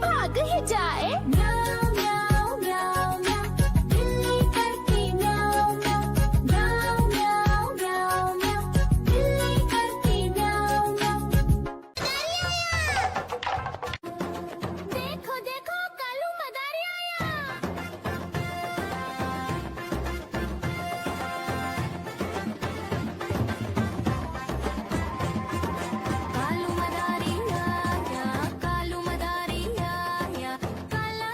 भाग ही जाए। म्याऊ म्याऊ म्याऊ म्याऊ, बिल्ली करती म्याऊ म्याऊ। म्याऊ म्याऊ म्याऊ म्याऊ, बिल्ली करती म्याऊ म्याऊ। देखो देखो कालू मदारी आया। कालू मदारी आया, कालू मदारी आया, काला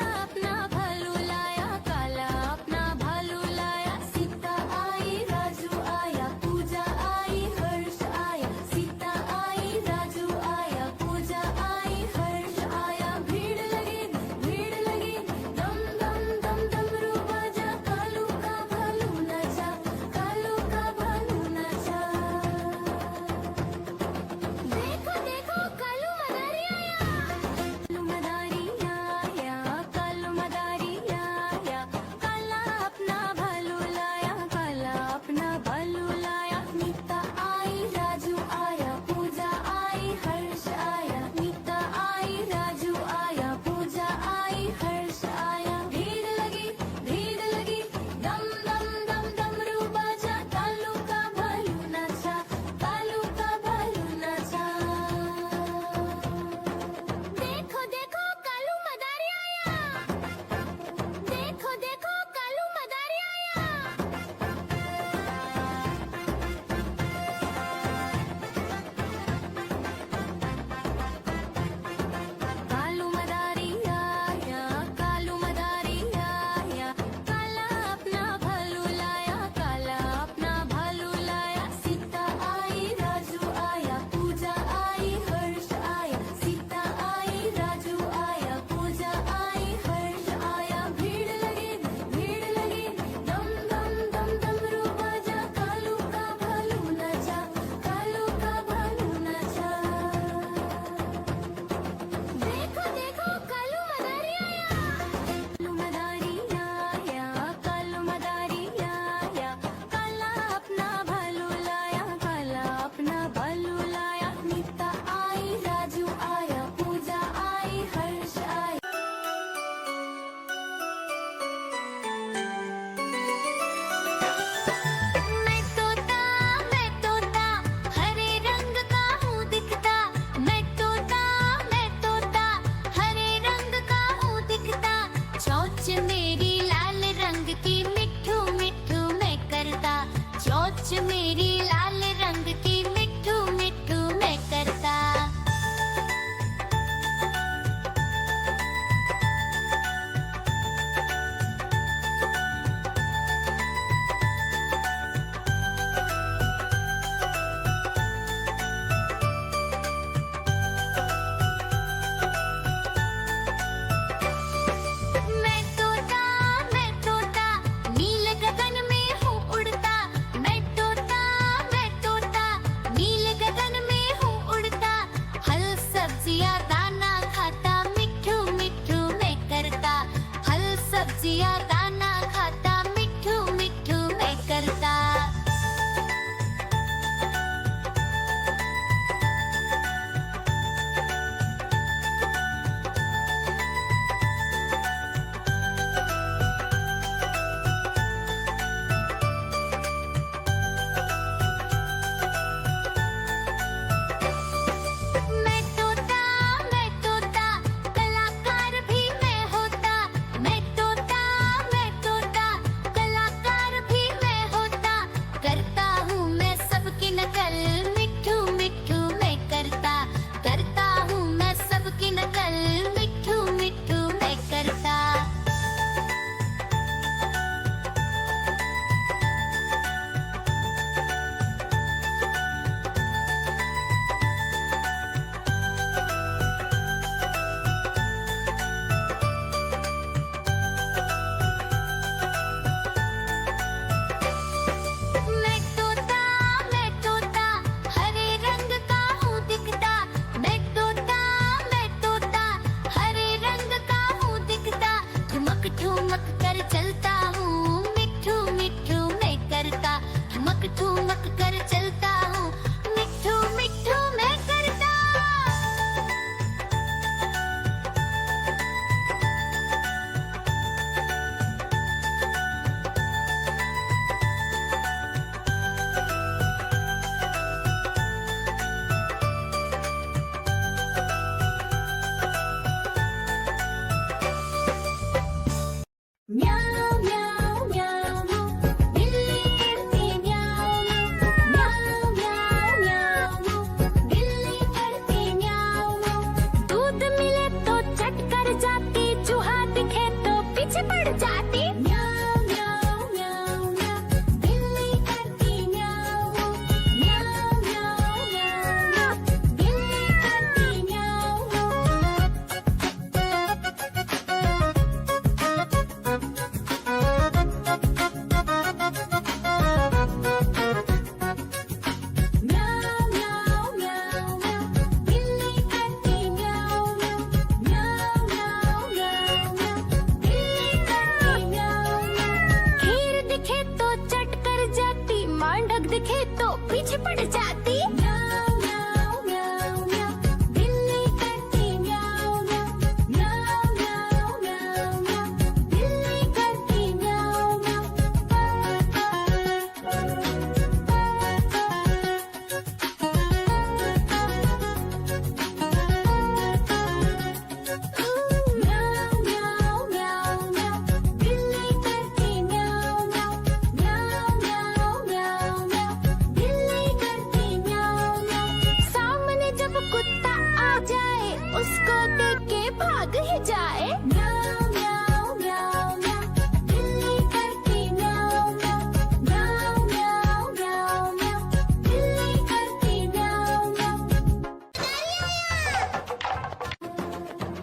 उसको देख के भाग ही जाए। म्याऊ म्याऊ म्याऊ म्याऊ, बिल्ली करती म्याऊ म्याऊ। म्याऊ म्याऊ म्याऊ म्याऊ, बिल्ली करती म्याऊ म्याऊ।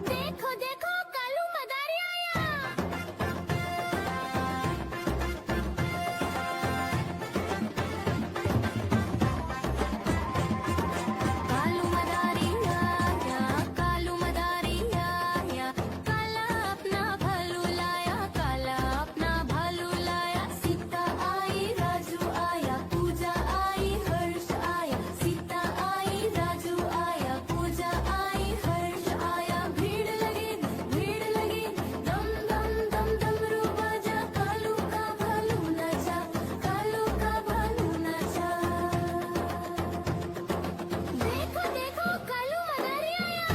देखो देखो कालू मदारी आया। कालू मदारी आया, कालू मदारी आया, काला अपना भालू लाया, काला अपना भालू लाया। सीता आई, राजू आया, पूजा आई, हर्ष आया। सीता आई, राजू आया, पूजा आई, हर्ष आया। भीड़ लगी, दम दम दम डमरू बाजा, कालू का भालू नाचा, कालू का भालू नाचा। देखो देखो कालू मदारी आया।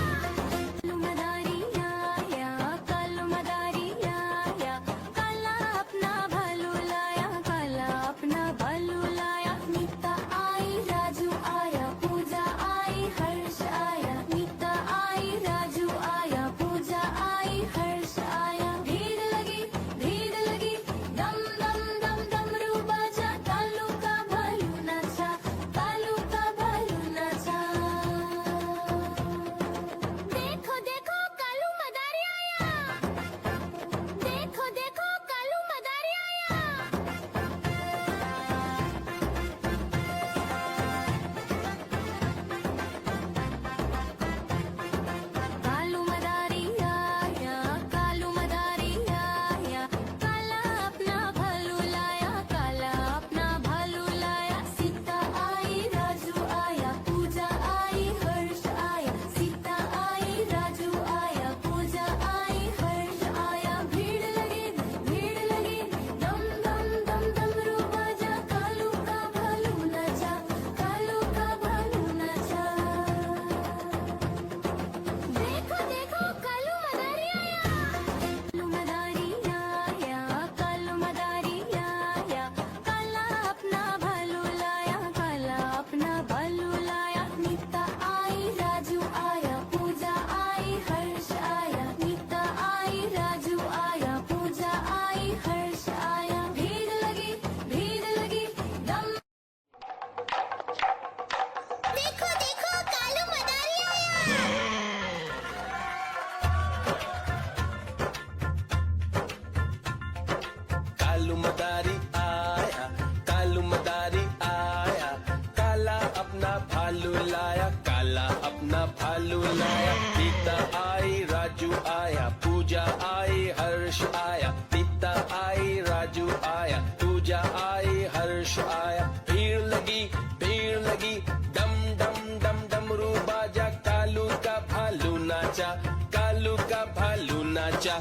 कालू मदारी आया, कालू मदारी आया, काला अपना भालू लाया, काला अपना भालू लाया। नीता आई, राजू आया, पूजा आई, हर्ष आया। नीता आई, राजू आया, पूजा आई, हर्ष आया। भीड़ लगी, दम दम दम डमरू बाजा, कालू का भालू नाचा, कालू का भालू नाचा। देखो देखो कालू मदारी आया। देखो देखो कालू मदारी आया। कालू मदारी आया, कालू मदारी आया, काला अपना भालू लाया, काला अपना भालू लाया। सीता आई, राजू आया, पूजा आई, हर्ष आया। सीता आई, राजू आया, पूजा आई, हर्ष आया। भीड़ लगी, दम दम दम डमरू बाजा, कालू का भालू नाचा, कालू का भालू नाचा। देखो देखो कालू मदारी आया। कालू मदारी आया, कालू मदारी आया, काला अपना भालू लाया, काला अपना भालू लाया। नीता आई, राजू आया, पूजा आई, हर्ष आया। नीता आई, राजू आया, पूजा आई, हर्ष आया। भीड़ लगी, दम। देखो देखो कालू मदारी आया। कालू मदारी आया, कालू मदारी आया, काला अपना भालू लाया, काला अपना भालू लाया। सीता आई, राजू आया, पूजा आई, हर्ष आया। सीता आई, राजू आया, पूजा आई, हर्ष आया। भीड़ लगी, दम डम डम डमरू बाजा, कालू का भालू नाचा, कालू का भालू नाचा।